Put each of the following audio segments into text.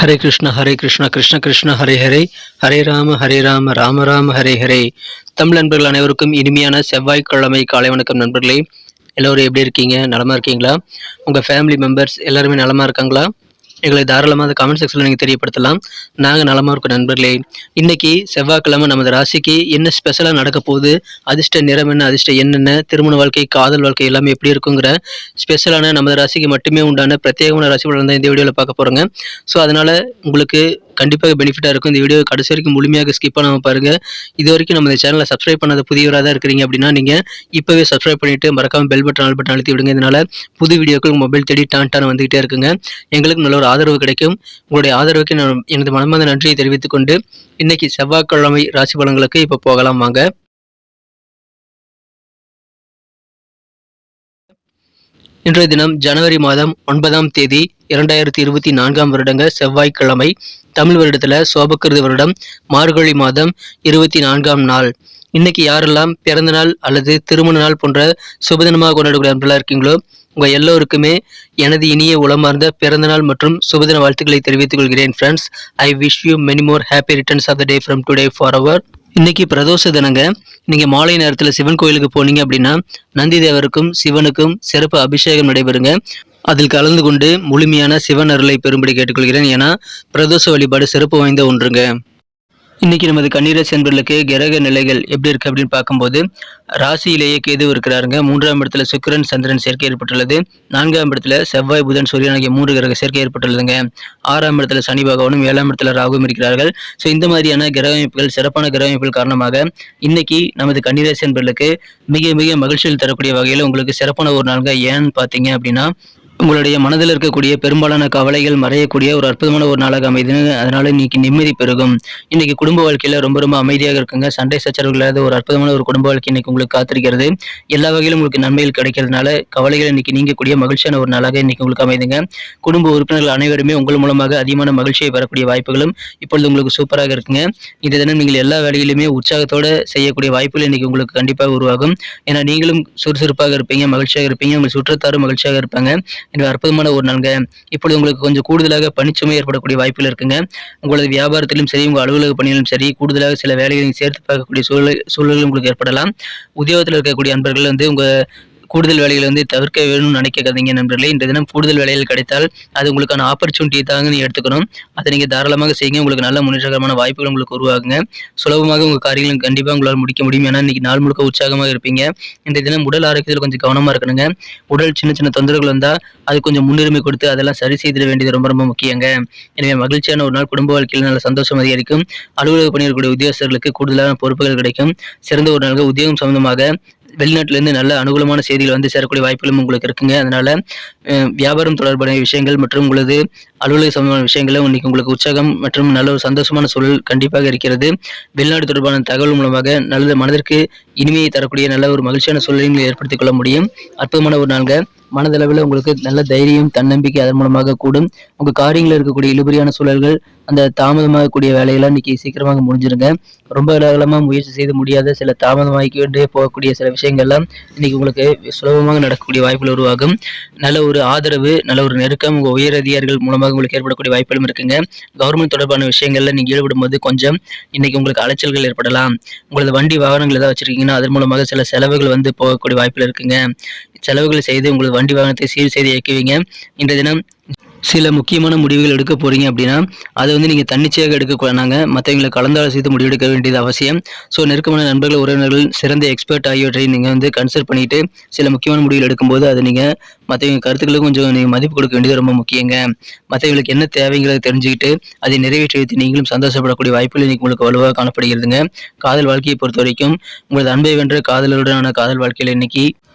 ஹரே கிருஷ்ணா கிருஷ்ண கிருஷ்ண ஹரே ஹரே, ஹரே ராம ராம ராம ஹரே ஹரே. தமிழ் நண்பர்கள் அனைவருக்கும் இனிமையான செவ்வாய்க்கிழமை காலை வணக்கம் நண்பர்களே. எல்லோரும் எப்படி இருக்கீங்க? நலமா இருக்கீங்களா? உங்கள் ஃபேமிலி மெம்பர்ஸ் எல்லாருமே நலமா இருக்காங்களா? எங்களை தாராளமாக அந்த கமெண்ட் செக்ஷனில் நீங்கள் தெரியப்படுத்தலாம். நாங்கள் நலமாக இருக்கோம் நண்பர்களே. இன்னைக்கு செவ்வாய்க்கிழமை நமது ராசிக்கு என்ன ஸ்பெஷலாக நடக்க போகுது, அதிர்ஷ்ட நிறம் என்ன, அதிர்ஷ்ட என்னென்ன, திருமண வாழ்க்கை, காதல் வாழ்க்கை எல்லாமே எப்படி இருக்குங்கிற ஸ்பெஷலான நமது ராசிக்கு மட்டுமே உண்டான பிரத்யேகமான ராசி பலன் தான் இந்த வீடியோவில் பார்க்க போகிறோங்க. ஸோ அதனால் உங்களுக்கு கண்டிப்பாக பெனிஃபிட்டாக இருக்கும். இந்த வீடியோ கடைசி வரைக்கும் முழுமையாக ஸ்கிப் பண்ணாமல் பாருங்கள். இது வரைக்கும் நம்ம இந்த சேனலை சப்ஸ்கிரைப் பண்ணாத புதியவராக தான் இருக்கிறீங்க அப்படின்னா நீங்கள் இப்போவே சப்ஸ்கிரைப் பண்ணிவிட்டு மறக்காமல் பெல் பட்டன் ஆல் பட்டன் அழுத்தி விடுங்க. இதனால் புது வீடியோக்கள் மொபைல் தேடி டான் வந்துகிட்டே இருக்குங்க. எங்களுக்கு நல்ல ஒரு ஆதரவு கிடைக்கும். உங்களுடைய ஆதரவுக்கு நான் எனது மனமார்ந்த நன்றியை தெரிவித்துக் கொண்டு இன்னைக்கு செவ்வாய்க்கிழமை ராசி பலன்களுக்கு இப்போ போகலாம் வாங்க. இன்றைய தினம் ஜனவரி மாதம் 9ஆம் தேதி 2024 வருடங்க செவ்வாய்க்கிழமை. தமிழ் வருடத்தில் சோபக்கிருது வருடம் மார்கழி மாதம் 24ஆம் நாள். இன்னைக்கு யாரெல்லாம் பிறந்த நாள் அல்லது திருமண நாள் போன்ற சுபதினமாக கொண்டாடக்கூடிய நண்பர்களாக இருக்கீங்களோ உங்கள் எல்லோருக்குமே எனது இனிய உளமார்ந்த பிறந்தநாள் மற்றும் சுபதின வாழ்த்துக்களை தெரிவித்துக் கொள்கிறேன். Friends, I wish you many more happy returns of the day from today for our. இன்னைக்கு பிரதோஷ தினங்க. நீங்கள் மாலை நேரத்தில் சிவன் கோயிலுக்கு போனீங்க அப்படின்னா நந்தி தேவருக்கும் சிவனுக்கும் சிறப்பு அபிஷேகம் நடைபெறுங்க. அதில் கலந்து கொண்டு முழுமையான சிவன் அருளை பெறும்படி கேட்டுக்கொள்கிறேன். ஏன்னா பிரதோஷ வழிபாடு சிறப்பு வாய்ந்த ஒன்றுங்க. இன்னைக்கு நமது கன்னிராசி அன்பர்களுக்கு கிரக நிலைகள் எப்படி இருக்கு அப்படின்னு பார்க்கும்போது ராசியிலேயே கேது இருக்கிறாருங்க. 3ஆம் இடத்துல சுக்கிரன் சந்திரன் சேர்க்கை ஏற்பட்டுள்ளது. 4ஆம் இடத்துல செவ்வாய் புதன் சூரியன் ஆகிய 3 கிரக சேர்க்கை ஏற்பட்டுள்ளதுங்க. 6ஆம் இடத்துல சனி பகவானும் 7ஆம் இடத்துல ராகுவும் இருக்கிறார்கள். ஸோ இந்த மாதிரியான கிரக அமைப்புகள், சிறப்பான கிரக அமைப்புகள் காரணமாக இன்னைக்கு நமது கன்னிராசி அன்பர்களுக்கு மிக மிக மகிழ்ச்சியில் தரக்கூடிய வகையில் உங்களுக்கு சிறப்பான ஒரு நாளுங்க. ஏன்னு பார்த்தீங்க அப்படின்னா உங்களுடைய மனதில் இருக்கக்கூடிய பெரும்பாலான கவலைகள் மறையக்கூடிய ஒரு அற்புதமான ஒரு நாளாக அமைதுன்னு. அதனால இன்னைக்கு நிம்மதி பெருகும். இன்னைக்கு குடும்ப வாழ்க்கையில ரொம்ப அமைதியாக இருக்குங்க. சண்டை சச்சரவுகள் இல்லாத ஒரு அற்புதமான ஒரு குடும்ப வாழ்க்கை இன்னைக்கு உங்களுக்கு காத்திருக்கிறது. எல்லா வகையிலும் உங்களுக்கு நன்மைகள் கிடைக்கிறதுனால கவலைகள் இன்னைக்கு நீங்கக்கூடிய மகிழ்ச்சியான ஒரு நாளாக இன்னைக்கு உங்களுக்கு அமைதுங்க. குடும்ப உறுப்பினர்கள் அனைவருமே உங்கள் மூலமாக அதிகமான மகிழ்ச்சியை பெறக்கூடிய வாய்ப்புகளும் இப்பொழுது உங்களுக்கு சூப்பராக இருக்குங்க. இந்த தினம் நீங்கள் எல்லா வேலையிலுமே உற்சாகத்தோடு செய்யக்கூடிய வாய்ப்புகள் இன்னைக்கு உங்களுக்கு கண்டிப்பாக உருவாகும். ஏன்னா நீங்களும் சுறுசுறுப்பாக இருப்பீங்க, மகிழ்ச்சியாக இருப்பீங்க, உங்கள் சுற்றத்தாரும் மகிழ்ச்சியாக இருப்பாங்க. இது அற்புதமான ஒரு நாளுங்க. இப்பொழுது உங்களுக்கு கொஞ்சம் கூடுதலாக பணிச்சுமை ஏற்படக்கூடிய வாய்ப்புகள் இருக்குங்க. உங்களது வியாபாரத்திலும் சரி, உங்கள் அலுவலக பணியிலும் சரி, கூடுதலாக சில வேலைகளை சேர்த்து பார்க்கக்கூடிய சூழல் உங்களுக்கு ஏற்படலாம். உத்தியோகத்தில் இருக்கக்கூடிய அன்பர்கள் உங்க கூடுதல் வேலைகளை தவிர்க்க வேணும்னு நினைக்காதீங்க நண்பர்களே. இந்த தினம் கூடுதல் வேலைகள் கிடைத்தால் அது உங்களுக்கான ஆப்பர்ச்சுனிட்டி தாங்க நீங்க எடுத்துக்கணும். அதை நீங்க தாராளமாக செய்யுங்க. உங்களுக்கு நல்ல முன்னேற்றகரமான வாய்ப்புகள் உங்களுக்கு உருவாகுங்க. சுலபமாக உங்க காரியங்களும் கண்டிப்பாக உங்களால் முடிக்க முடியும். ஏன்னா இன்னைக்கு நாள் முழுக்க உற்சாகமாக இருப்பீங்க. இந்த தினம் உடல் ஆரோக்கியத்தில் கொஞ்சம் கவனமா இருக்கணுங்க. உடல் சின்ன சின்ன தொந்தரவுகள் வந்தால் அது கொஞ்சம் முன்னுரிமை கொடுத்து அதெல்லாம் சரி செய்திட வேண்டியது ரொம்ப முக்கியங்க. எனவே மகிழ்ச்சியான ஒரு நாள் குடும்ப வாழ்க்கையில் நல்ல சந்தோஷம் அதிகரிக்கும். அலுவலக பணியாளர்களுடைய உத்தியோகஸ்தர்களுக்கு கூடுதலான பொறுப்புகள் கிடைக்கும். சிறந்த ஒரு நாள் உத்தியோகம் சம்பந்தமாக வெளிநாட்டிலேருந்து நல்ல அனுகூலமான செய்திகள் சேரக்கூடிய வாய்ப்புகளும் உங்களுக்கு இருக்குங்க. அதனால வியாபாரம் தொடர்பான விஷயங்கள் மற்றும் உங்களது அலுவலக சம்பந்தமான விஷயங்களும் இன்னைக்கு உங்களுக்கு உற்சாகம் மற்றும் நல்ல ஒரு சந்தோஷமான சூழல் கண்டிப்பாக இருக்கிறது. வெளிநாடு தொடர்பான தகவல் மூலமாக நல்ல மனதிற்கு இனிமையை தரக்கூடிய நல்ல ஒரு மகிழ்ச்சியான சூழலையும் ஏற்படுத்திக் கொள்ள முடியும். அற்புதமான ஒரு நாள்ங்க. மனதளவில் உங்களுக்கு நல்ல தைரியம், தன்னம்பிக்கை அதன் மூலமாக கூடும். உங்க காரியங்களில் இருக்கக்கூடிய இழுபறியான சூழல்கள், அந்த தாமதமாகக்கூடிய வேலையெல்லாம் இன்னைக்கு சீக்கிரமாக முடிஞ்சிருங்க. ரொம்ப காலமாக முயற்சி செய்து முடியாத சில தாமதமாகிக்கொண்டே போகக்கூடிய சில விஷயங்கள்லாம் இன்னைக்கு உங்களுக்கு சுலபமாக நடக்கக்கூடிய வாய்ப்புகள் உருவாகும். நல்ல ஒரு ஆதரவு, நல்ல ஒரு நெருக்கம் உங்க உயர் அதிகாரிகள் மூலமாக உங்களுக்கு ஏற்படக்கூடிய வாய்ப்புகளும் இருக்குங்க. கவர்மெண்ட் தொடர்பான விஷயங்கள்ல நீங்க ஈடுபடும் போது கொஞ்சம் இன்னைக்கு உங்களுக்கு அலைச்சல்கள் ஏற்படலாம். உங்களது வண்டி வாகனங்கள் ஏதாவது வச்சிருக்கீங்கன்னா அதன் மூலமாக சில செலவுகள் போகக்கூடிய வாய்ப்புகள் இருக்குங்க. செலவுகள் செய்து உங்களது வண்டி வாகனத்தை சீர் செய்து இயக்குவீங்க. இன்றைய தினம் சில முக்கியமான முடிவுகள் எடுக்க போறீங்க அப்படின்னா அதை நீங்கள் தன்னிச்சையாக எடுக்கக்கூடாது. மற்றவங்களை கலந்தாலோசித்து முடிவெடுக்க வேண்டியது அவசியம். ஸோ நெருக்கமான நண்பர்கள், உறவினர்கள், சிறந்த எக்ஸ்பர்ட் ஆகியவற்றை நீங்கள் கன்சல்ட் பண்ணிட்டு சில முக்கியமான முடிவுகள் எடுக்கும்போது அதை நீங்கள் மற்றவங்க கருத்துக்களுக்கு கொஞ்சம் நீங்கள் மதிப்பு கொடுக்க வேண்டியது ரொம்ப முக்கியங்க. மற்றவங்களுக்கு என்ன தேவைங்கிறத தெரிஞ்சுக்கிட்டு அதை நிறைவேற்றி வைத்து நீங்களும் சந்தோஷப்படக்கூடிய வாய்ப்புகள் இன்னைக்கு உங்களுக்கு வலுவாக காணப்படுகிறதுங்க. காதல் வாழ்க்கையை பொறுத்த வரைக்கும் உங்களது அன்பை வென்ற காதலருடனான காதல் வாழ்க்கையில் இன்னைக்கு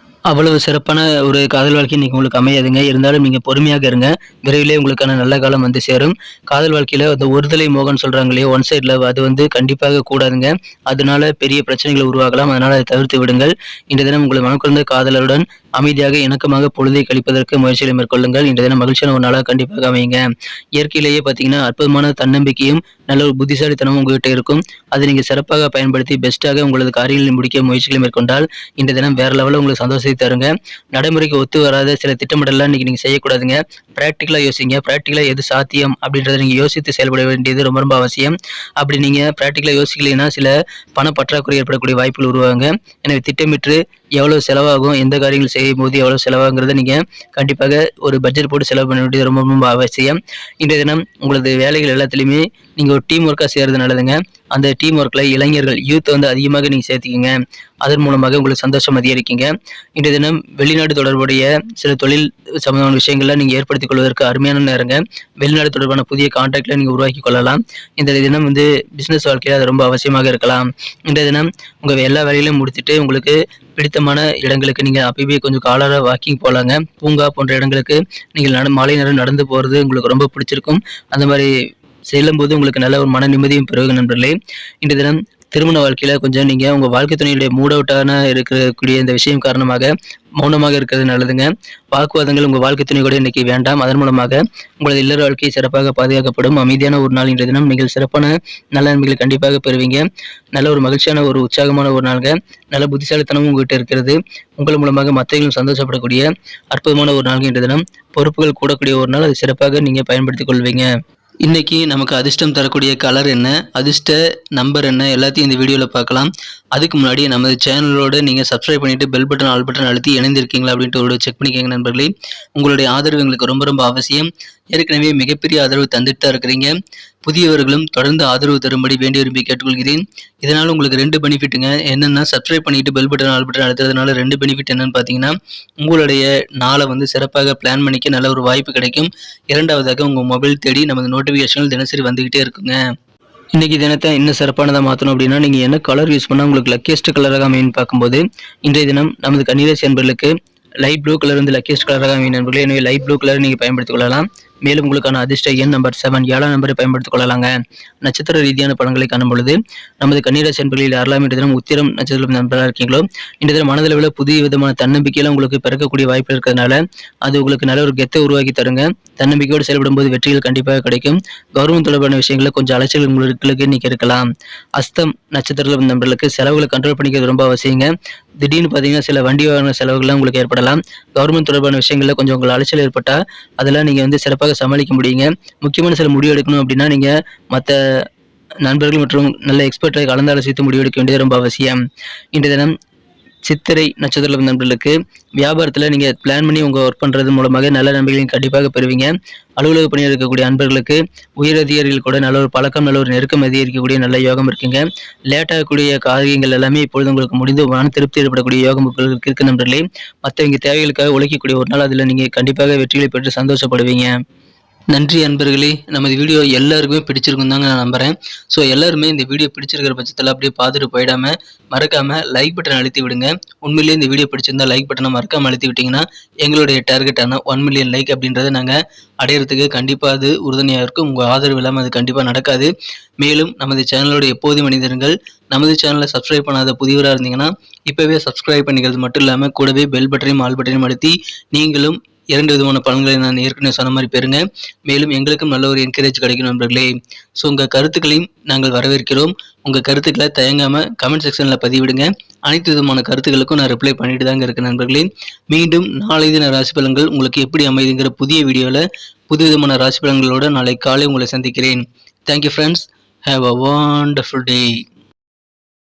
அவ்வளவு சிறப்பான ஒரு காதல் வாழ்க்கை இன்னைக்கு உங்களுக்கு அமையாதுங்க. இருந்தாலும் நீங்க பொறுமையாக இருங்க. விரைவிலே உங்களுக்கான நல்ல காலம் சேரும். காதல் வாழ்க்கையில அந்த ஒருதலை மோகன் சொல்றாங்க இல்லையா, ஒன் சைட் லவ், அது கண்டிப்பாக கூடாதுங்க. அதனால பெரிய பிரச்சனைகள் உருவாகலாம். அதனால அதை தவிர்த்து விடுங்கள். இன்றைய தினம் உங்களை மனக்குழந்த காதலருடன் அமைதியாக இணக்கமாக பொழுதை கழிப்பதற்கு முயற்சிகளை மேற்கொள்ளுங்கள். இன்றைய தினம் மகிழ்ச்சியான ஒரு நாளாக கண்டிப்பாக அமையுங்க. இயற்கையிலேயே பார்த்தீங்கன்னா அற்புதமான தன்னம்பிக்கையும் நல்ல ஒரு புத்திசாலித்தனமும் உங்ககிட்ட இருக்கும். அதை நீங்கள் சிறப்பாக பயன்படுத்தி பெஸ்ட்டாக உங்களது காரியங்களை முடிக்க முயற்சிகளை மேற்கொண்டால் இன்றைய தினம் வேற லெவலில் உங்களுக்கு சந்தோஷத்தை தருங்க. நடைமுறைக்கு ஒத்து வராத சில திட்டமிடலாம் இன்னைக்கு நீங்கள் செய்யக்கூடாதுங்க. ப்ராக்டிக்கலாக யோசிங்க. ப்ராக்டிக்கலாக எது சாத்தியம் அப்படின்றத நீங்கள் யோசித்து செயல்பட வேண்டியது ரொம்ப ரொம்ப அவசியம். அப்படி நீங்கள் ப்ராக்டிக்கலாக யோசிக்கலைன்னா சில பண பற்றாக்குறை ஏற்படக்கூடிய வாய்ப்புகள் உருவாங்க. எனவே திட்டமிட்டு எவ்வளவு செலவாகும், எந்த காரியங்கள் செய்யும்போது எவ்வளவு செலவாகுங்கிறத நீங்கள் கண்டிப்பாக ஒரு பட்ஜெட் போட்டு செலவு பண்ண வேண்டியது ரொம்ப ரொம்ப அவசியம். இன்றைய தினம் உங்களது வேலைகள் எல்லாத்துலேயுமே நீங்கள் ஒரு டீம் ஒர்க்காக செய்கிறது நல்லதுங்க. அந்த டீம் ஒர்க்கில் இளைஞர்கள் யூத் வந்து அதிகமாக நீங்கள் சேர்த்துக்கிங்க. அதன் மூலமாக உங்களுக்கு சந்தோஷம் அதிகரிக்குங்க. இன்றைய தினம் வெளிநாடு தொடர்புடைய சில தொழில் சம்பந்தமான விஷயங்கள்லாம் நீங்கள் ஏற்படுத்திக் கொள்வதற்கு அருமையான நேரங்க. வெளிநாடு தொடர்பான புதிய கான்டாக்ட்ல நீங்கள் உருவாக்கி கொள்ளலாம். இந்த தினம் வந்து பிஸ்னஸ் வாழ்க்கையில் அது ரொம்ப அவசியமாக இருக்கலாம். இன்றைய தினம் உங்கள் எல்லா வேலைகளையும் முடிச்சுட்டு உங்களுக்கு பிடித்தமான இடங்களுக்கு நீங்கள் அப்பவே கொஞ்சம் காலார வாக்கிங் போகலாங்க. பூங்கா போன்ற இடங்களுக்கு நீங்கள் மாலை நேரம் நடந்து போகிறது உங்களுக்கு ரொம்ப பிடிச்சிருக்கும். அந்த மாதிரி செல்லும்போது உங்களுக்கு நல்ல ஒரு மன நிம்மதியும் பெறுவது நண்பர்களே. இன்றைய தினம் திருமண வாழ்க்கையில கொஞ்சம் நீங்க உங்க வாழ்க்கை துணையுடைய மூட் அவுட்டான இருக்கக்கூடிய இந்த விஷயம் காரணமாக மௌனமாக இருக்கிறது நல்லதுங்க. வாக்குவாதங்கள் உங்க வாழ்க்கை துணை கூட இன்னைக்கு வேண்டாம். அதன் மூலமாக உங்களது இல்லற வாழ்க்கை சிறப்பாக பாதுகாக்கப்படும். அமைதியான ஒரு நாள் இன்றைய தினம் நீங்கள் சிறப்பான நல்ல நன்மைகளை கண்டிப்பாக பெறுவீங்க. நல்ல ஒரு மகிழ்ச்சியான ஒரு உற்சாகமான ஒரு நாளுங்க. நல்ல புத்திசாலித்தனமும் உங்ககிட்ட இருக்கிறது. உங்கள் மூலமாக மற்றவர்களும் சந்தோஷப்படக்கூடிய அற்புதமான ஒரு நாள் இன்றைய தினம். பொறுப்புகள் கூடக்கூடிய ஒரு நாள், அது சிறப்பாக நீங்க பயன்படுத்திக் கொள்வீங்க. இன்னைக்கு நமக்கு அதிர்ஷ்டம் தரக்கூடிய கலர் என்ன, அதிர்ஷ்ட நம்பர் என்ன, எல்லாத்தையும் இந்த வீடியோவில் பார்க்கலாம். அதுக்கு முன்னாடி நமது சேனலோடு நீங்கள் சப்ஸ்கிரைப் பண்ணிவிட்டு பெல் பட்டன் ஆல் பட்டன் அழுத்தி இணைந்திருக்கீங்களா அப்படின்ட்டு ஒரு செக் பண்ணிக்கோங்க நண்பர்களே. உங்களுடைய ஆதரவு எங்களுக்கு ரொம்ப ரொம்ப அவசியம். ஏற்கனவே மிகப்பெரிய ஆதரவு தந்துட்டு தான் இருக்கிறீங்க. புதியவர்களும் தொடர்ந்து ஆதரவு தரும்படி வேண்டி விரும்பி கேட்டுக்கொள்கிறேன். இதனால் உங்களுக்கு 2 பெனிஃபிட்டுங்க. என்னென்னா சப்ஸ்கிரைப் பண்ணிவிட்டு பெல் பட்டன் ஆல் பட்டன் அழுத்துறதுனால 2 பெனிஃபிட் என்னென்னு பார்த்தீங்கன்னா, உங்களுடைய நாளை வந்து சிறப்பாக பிளான் பண்ணிக்க நல்ல ஒரு வாய்ப்பு கிடைக்கும். இரண்டாவதாக உங்கள் மொபைல் தேடி நமது நோட்டிஃபிகேஷன்கள் தினசரி வந்துக்கிட்டே இருக்குங்க. இன்றைக்கி தினத்தை இன்னும் சிறப்பானதாக மாற்றணும் அப்படின்னா நீங்கள் என்ன கலர் யூஸ் பண்ணால் உங்களுக்கு லக்கியஸ்ட் கலராக அமைன்னு பார்க்கும்போது இன்றைய தினம் நமது கன்னிராசி அன்பர்களுக்கு லைட் ப்ளூ கலர் வந்து லக்கியஸ்ட் கலராக அமையும் நண்பர்களே. எனவே லைட் ப்ளூ கலர் நீங்கள் பயன்படுத்திக் கொள்ளலாம். மேலும் உங்களுக்கான அதிர்ஷ்ட எண் நம்பர் 7 7ஆம் நம்பரை பயன்படுத்திக் கொள்ளலாங்க. நட்சத்திர ரீதியான பலன்களை காணும் பொழுது நமது கன்னிராசி அன்பர்களில் யாரெல்லாம் இன்றைய தினம் உத்திரம் நட்சத்திரம் நண்பராக இருக்கீங்களோ இன்றைய தினம் மனதளவில் புதிய விதமான தன்னம்பிக்கையெல்லாம் உங்களுக்கு பிறக்கக்கூடிய வாய்ப்பு இருக்கிறதுனால அது உங்களுக்கு நல்ல ஒரு கெத்தை உருவாக்கி தருங்க. தன்னம்பிக்கையோடு செயல்படும் போது வெற்றிகள் கண்டிப்பாக கிடைக்கும். கவர்மெண்ட் தொடர்பான விஷயங்களில் கொஞ்சம் அலைச்சல் உங்களுக்கு இன்னைக்கு இருக்கலாம். அஸ்தம் நட்சத்திர நண்பர்களுக்கு செலவுகளை கண்ட்ரோல் பண்ணிக்கிறது ரொம்ப அவசியங்க. திடீர்னு பார்த்தீங்கன்னா சில வண்டி வாகன செலவுகள்லாம் உங்களுக்கு ஏற்படலாம். கவர்மெண்ட் தொடர்பான விஷயங்களில் கொஞ்சம் உங்களுக்கு அலைச்சல் ஏற்பட்டால் அதெல்லாம் நீங்கள் வந்து சிறப்பாக சமாளிக்க முடியுங்க. முக்கியமான சில முடிவு எடுக்கணும் அப்படின்னா நீங்கள் மற்ற நண்பர்கள் மற்றும் நல்ல எக்ஸ்பர்ட்டை கலந்தாலோசித்து முடிவெடுக்க வேண்டியது ரொம்ப அவசியம். இன்றைய தினம் சித்திரை நட்சத்திர நண்பர்களுக்கு வியாபாரத்தில் நீங்கள் பிளான் பண்ணி உங்கள் ஒர்க் பண்ணுறது மூலமாக நல்ல நன்மைகளையும் கண்டிப்பாக பெறுவீங்க. அலுவலக பணியில் இருக்கக்கூடிய அன்பர்களுக்கு உயரதிகாரிகள் கூட நல்ல ஒரு பழக்கம், நல்ல ஒரு நெருக்கம் அதிகரிக்கக்கூடிய நல்ல யோகம் இருக்குங்க. லேட்டாகக்கூடிய காரியங்கள் எல்லாமே இப்பொழுது உங்களுக்கு முடிந்து மன திருப்தி ஏற்படக்கூடிய யோகம் இருக்கு நண்பர்களே. மற்றவங்க தேவைகளுக்காக உழைக்கக்கூடிய ஒரு நாள், அதில் நீங்கள் கண்டிப்பாக வெற்றிகளை பெற்று சந்தோஷப்படுவீங்க. நன்றி அன்பர்களே. நமது வீடியோ எல்லாருக்குமே பிடிச்சிருக்கும் தாங்க நான் நம்புகிறேன். ஸோ எல்லாருமே இந்த வீடியோ பிடிச்சிருக்கிற பட்சத்தில் அப்படியே பார்த்துட்டு போயிடாமல் மறக்காமல் லைக் பட்டன் அழுத்தி விடுங்க. உண்மையிலேயே இந்த வீடியோ பிடிச்சிருந்தா லைக் பட்டனை மறக்காமல் அழுத்தி விட்டிங்கன்னா எங்களுடைய டார்கெட்டான 1 மில்லியன் லைக் அப்படின்றத நாங்கள் அடையிறதுக்கு கண்டிப்பாக அது உறுதுணையாக இருக்கும். உங்கள் ஆதரவு இல்லாமல் அது கண்டிப்பாக நடக்காது. மேலும் நமது சேனலோட எப்போதும் மனிதர்கள் நமது சேனலை சப்ஸ்கிரைப் பண்ணாத புதியவராக இருந்தீங்கன்னா இப்போவே சப்ஸ்கிரைப் பண்ணிக்கிறது மட்டும் இல்லாமல் கூடவே பெல் பட்டனையும் ஆல் பட்டனையும் அழுத்தி நீங்களும் 2 விதமான பலன்களை நான் ஏற்கனவே சொன்ன மாதிரி பெறுங்க. மேலும் எங்களுக்கும் நல்ல ஒரு என்கரேஜ் கிடைக்கும் நண்பர்களே. ஸோ உங்கள் கருத்துக்களையும் நாங்கள் வரவேற்கிறோம். உங்கள் கருத்துக்களை தயங்காமல் கமெண்ட் செக்ஷனில் பதிவிடுங்க. அனைத்து விதமான கருத்துக்களுக்கும் நான் ரிப்ளை பண்ணிட்டு தாங்க இருக்கேன் நண்பர்களே. மீண்டும் நாளை தின ராசி பலன்கள் உங்களுக்கு எப்படி அமைதுங்கிற புதிய வீடியோவில் புது விதமான ராசி பலன்களோடு நாளை காலை உங்களை சந்திக்கிறேன். Thank you friends. Have a wonderful day.